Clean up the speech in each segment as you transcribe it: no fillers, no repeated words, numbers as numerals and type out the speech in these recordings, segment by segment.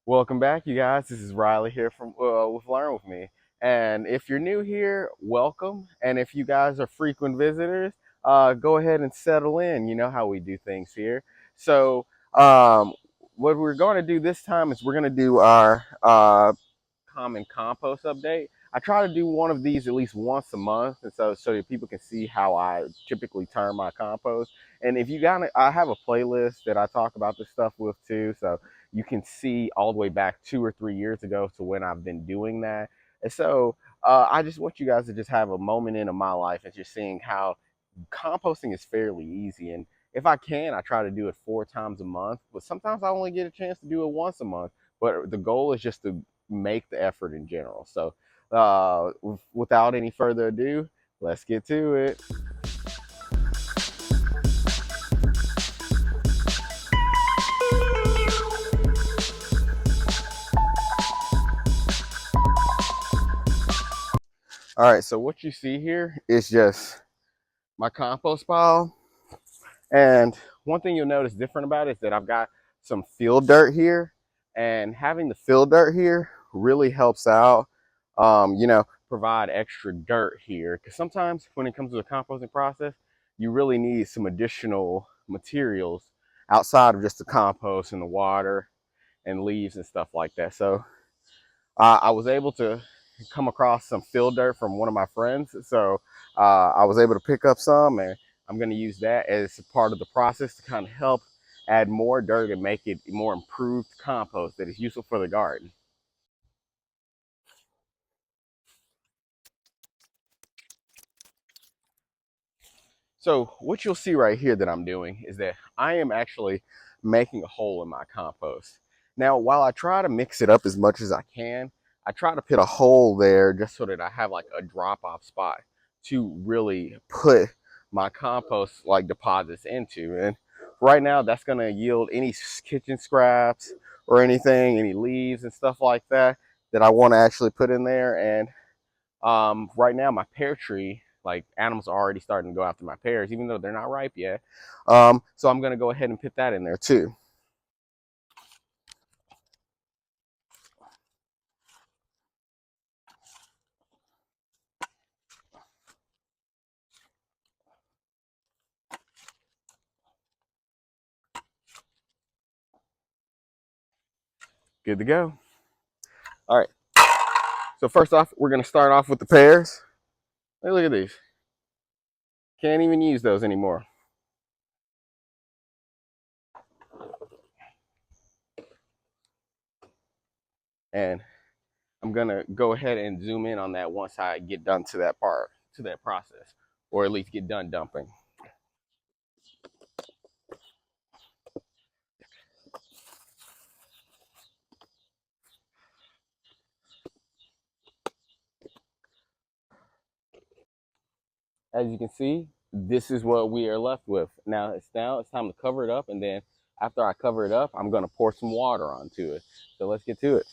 Welcome back, you guys. This is Riley here from with Learn with Me. And if you're new here, welcome. And if you guys are frequent visitors, go ahead and settle in. You know how we do things here. So, um, what we're going to do this time is we're going to do our common compost update. I try to do one of these at least once a month, and so that people can see how I typically turn my compost. And if you got it, I have a playlist that I talk about this stuff with too, so you can see all the way back 2 or 3 years ago to when I've been doing that. And so I just want you guys to just have a moment in of my life and just seeing how composting is fairly easy. And if I can, I try to do it 4 times a month, but sometimes I only get a chance to do it once a month. But the goal is just to make the effort in general. So, without any further ado, let's get to it. All right, so what you see here is just my compost pile. And one thing you'll notice different about it is that I've got some field dirt here, and having the field dirt here really helps out, provide extra dirt here. Because sometimes when it comes to the composting process, you really need some additional materials outside of just the compost and the water and leaves and stuff like that. So I was able to come across some field dirt from one of my friends. So I was able to pick up some, and I'm going to use that as part of the process to kind of help add more dirt and make it more improved compost that is useful for the garden. So what you'll see right here that I'm doing is that I am actually making a hole in my compost. Now, while I try to mix it up as much as I can, I try to put a hole there just so that I have like a drop off spot to really put my compost like deposits into. And right now that's going to yield any kitchen scraps or anything, any leaves and stuff like that that I want to actually put in there. And right now, my pear tree, like animals are already starting to go after my pears, even though they're not ripe yet. So I'm going to go ahead and put that in there too. Good to go. All right. So first off, we're going to start off with the pears. Hey, look at these. Can't even use those anymore. And I'm going to go ahead and zoom in on that once I get done to that part, to that process, or at least get done dumping. As you can see, this is what we are left with. Now it's time to cover it up, and then after I cover it up, I'm going to pour some water onto it. So let's get to it.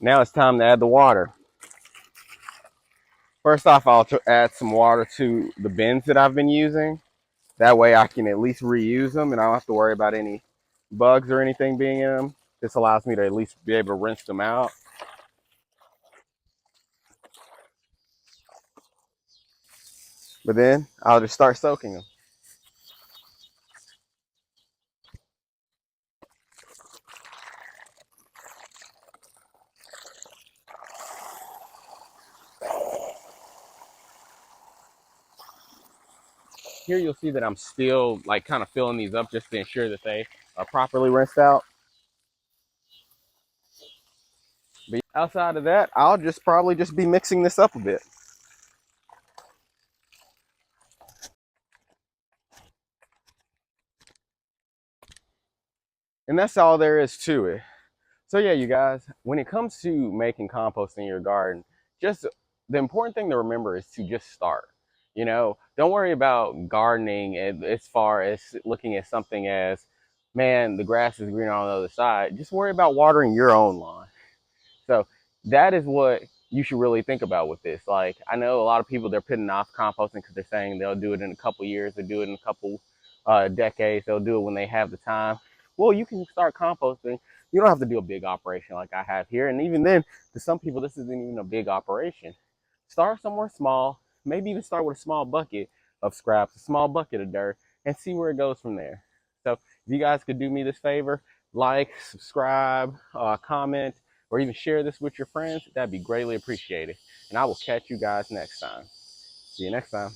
Now it's time to add the water. First off, I'll add some water to the bins that I've been using. That way I can at least reuse them and I don't have to worry about any bugs or anything being in them. This allows me to at least be able to rinse them out. But then I'll just start soaking them. Here you'll see that I'm still like kind of filling these up just to ensure that they are properly rinsed out. But outside of that, I'll just probably just be mixing this up a bit. And that's all there is to it. So yeah, you guys, when it comes to making compost in your garden, just the important thing to remember is to just start. You know, don't worry about gardening as far as looking at something as, man, the grass is green on the other side. Just worry about watering your own lawn. So that is what you should really think about with this. Like, I know a lot of people, they're putting off composting because they're saying they'll do it in a couple years, they'll do it in a couple decades, they'll do it when they have the time. Well, you can start composting. You don't have to do a big operation like I have here. And even then, to some people, this isn't even a big operation. Start somewhere small, maybe even start with a small bucket of scraps, a small bucket of dirt, and see where it goes from there. So if you guys could do me this favor, like, subscribe, comment, or even share this with your friends, that'd be greatly appreciated. And I will catch you guys next time. See you next time.